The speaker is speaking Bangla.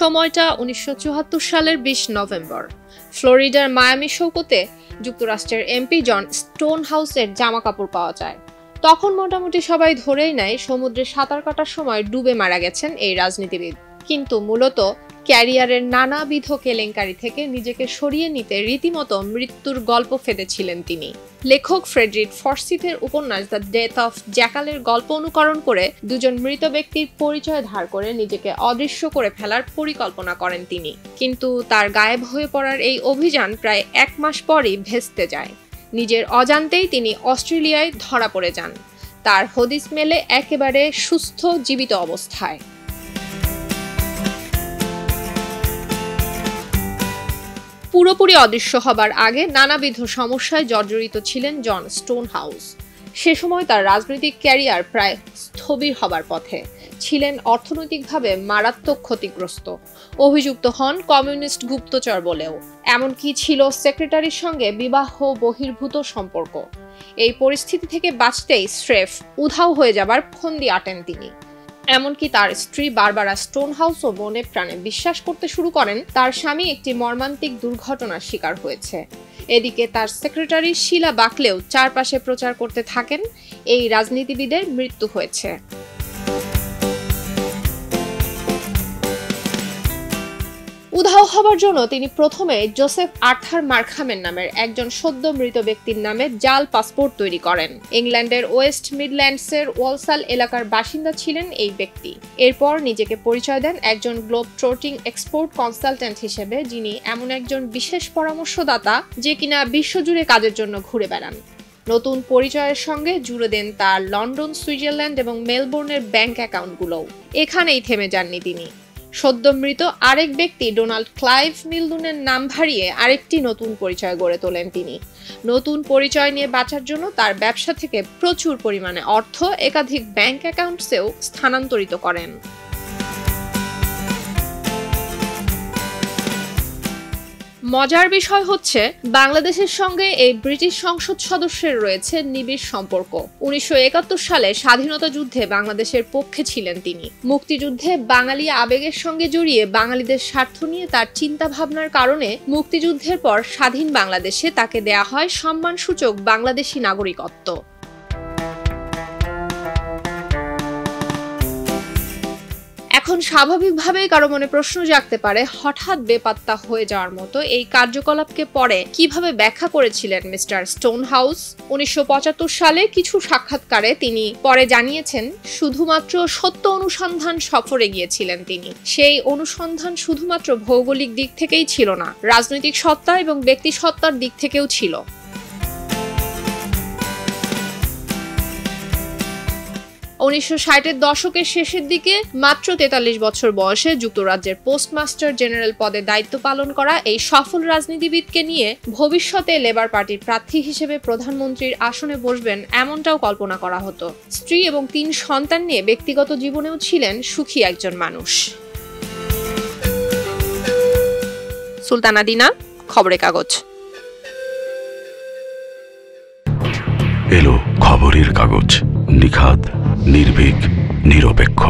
সময়টা 1974 সালের 20 নভেম্বর। ফ্লোরিডার মায়ামি সৈকতে যুক্তরাষ্ট্রের এমপি জন স্টোনহাউসের জামাকাপড় পাওয়া যায়। তখন মোটামুটি সবাই ধরেই নেয় সমুদ্রে সাঁতার কাটার সময় ডুবে মারা গেছেন এই রাজনীতিবিদ। কিন্তু মূলত ক্যারিয়ারের নানাবিধ কেলেঙ্কারি থেকে নিজেকে সরিয়ে নিতে রীতিমতো মৃত্যুর গল্প ফেঁদেছিলেন তিনি। লেখক ফ্রেডরিক ফরসিথের উপন্যাস দ্য ডেথ অফ জ্যাকালের গল্প অনুকরণ করে দুজন মৃত ব্যক্তির পরিচয় ধার করে নিজেকে অদৃশ্য করে ফেলার পরিকল্পনা করেন তিনি। কিন্তু তার গায়েব হয়ে পড়ার এই অভিযান প্রায় 1 মাস পরই ভেস্তে যায়। নিজের অজান্তেই তিনি অস্ট্রেলিয়ায় ধরা পড়ে যান, তার হদিস মেলে একেবারে সুস্থ জীবিত অবস্থায়। পুরোপুরি অদৃশ্য হবার আগে নানাবিধ সমস্যায় জর্জরিত ছিলেন জন স্টোনহাউস। সে সময় তার রাজনৈতিক ক্যারিয়ার প্রায় স্থবির হবার পথে, ছিলেন অর্থনৈতিকভাবে মারাত্মক ক্ষতিগ্রস্ত, অভিযুক্ত হন কমিউনিস্ট গুপ্তচর বলেও, এমনকি ছিল সেক্রেটারির সঙ্গে বিবাহ বহির্ভূত সম্পর্ক। এই পরিস্থিতি থেকে বাঁচতেই স্রেফ উধাও হয়ে যাবার ফন্দি আটেন তিনি। এমনকি তার স্ত্রী বারবারা স্টোনহাউসও মনে প্রাণে বিশ্বাস করতে শুরু করেন তার স্বামী একটি মর্মান্তিক দুর্ঘটনার শিকার হয়েছে। এদিকে তার সেক্রেটারি শিলা বাকলেও চারপাশে প্রচার করতে থাকেন এই রাজনীতিবিদের মৃত্যু হয়েছে। উধাও হবার জন্য তিনি প্রথমে জোসেফ আর্থার মার্খামের নামের একজন সদ্য মৃত ব্যক্তির নামে জাল পাসপোর্ট তৈরি করেন। ইংল্যান্ডের ওয়েস্ট মিডল্যান্ডসের ওয়ালসাল এলাকার বাসিন্দা ছিলেন এই ব্যক্তি। এরপর নিজেকে পরিচয় দেন একজন গ্লোব ট্রটিং এক্সপোর্ট কনসালট্যান্ট হিসেবে, যিনি এমন একজন বিশেষ পরামর্শদাতা যে কিনা বিশ্বজুড়ে কাজের জন্য ঘুরে বেড়ান। নতুন পরিচয়ের সঙ্গে জুড়ে দেন তার লন্ডন, সুইজারল্যান্ড এবং মেলবোর্নের ব্যাংক অ্যাকাউন্টগুলোও। এখানেই থেমে যাননি তিনি। সদ্য মৃত আরেক ব্যক্তি ডোনাল্ড ক্লাইভ মিলডুনের নাম ভারিয়ে আরেকটি নতুন পরিচয় গড়ে তোলেন তিনি। নতুন পরিচয় নিয়ে বাঁচার জন্য তার ব্যবসা থেকে প্রচুর পরিমাণে অর্থ একাধিক ব্যাংক অ্যাকাউন্টসেও স্থানান্তরিত করেন। মজার বিষয় হচ্ছে, বাংলাদেশের সঙ্গে এই ব্রিটিশ সংসদ সদস্যের রয়েছে নিবিড় সম্পর্ক। 1971 সালে স্বাধীনতা যুদ্ধে বাংলাদেশের পক্ষে ছিলেন তিনি। মুক্তিযুদ্ধে বাঙালি আবেগের সঙ্গে জড়িয়ে বাঙালিদের স্বার্থ নিয়ে তার চিন্তা ভাবনার কারণে মুক্তিযুদ্ধের পর স্বাধীন বাংলাদেশে তাকে দেয়া হয় সম্মানসূচক বাংলাদেশী নাগরিকত্ব। এখন স্বাভাবিকভাবেই কারো মনে প্রশ্ন জাগতে পারে, হঠাৎ বেপাত্তা হয়ে যাওয়ার মতো এই কার্যকলাপকে পরে কিভাবে ব্যাখ্যা করেছিলেন মিস্টার স্টোনহাউস। 1975 সালে কিছু সাক্ষাৎকারে তিনি পরে জানিয়েছেন, শুধুমাত্র সত্য অনুসন্ধান সফরে গিয়েছিলেন তিনি। সেই অনুসন্ধান শুধুমাত্র ভৌগোলিক দিক থেকেই ছিল না, রাজনৈতিক সত্তা এবং ব্যক্তি সত্তার দিক থেকেও ছিল। 1960-এর দশকের শেষের দিকে মাত্র 43 বছর বয়সে যুক্তরাজ্যের পোস্টমাস্টার জেনারেল পদে দায়িত্ব পালন করা এই সফল রাজনীতিবিদকে নিয়ে ভবিষ্যতে লেবার পার্টির প্রার্থী হিসেবে প্রধানমন্ত্রীর আসনে বসবেন এমনটাও কল্পনা করা হতো। স্ত্রী এবং 3 সন্তান নিয়ে ব্যক্তিগত জীবনেও ছিলেন সুখী একজন মানুষ। সুলতানা দিনা, খবরের কাগজ। এলো খবরের কাগজ, নিখাত, নির্ভীক, নিরপেক্ষ।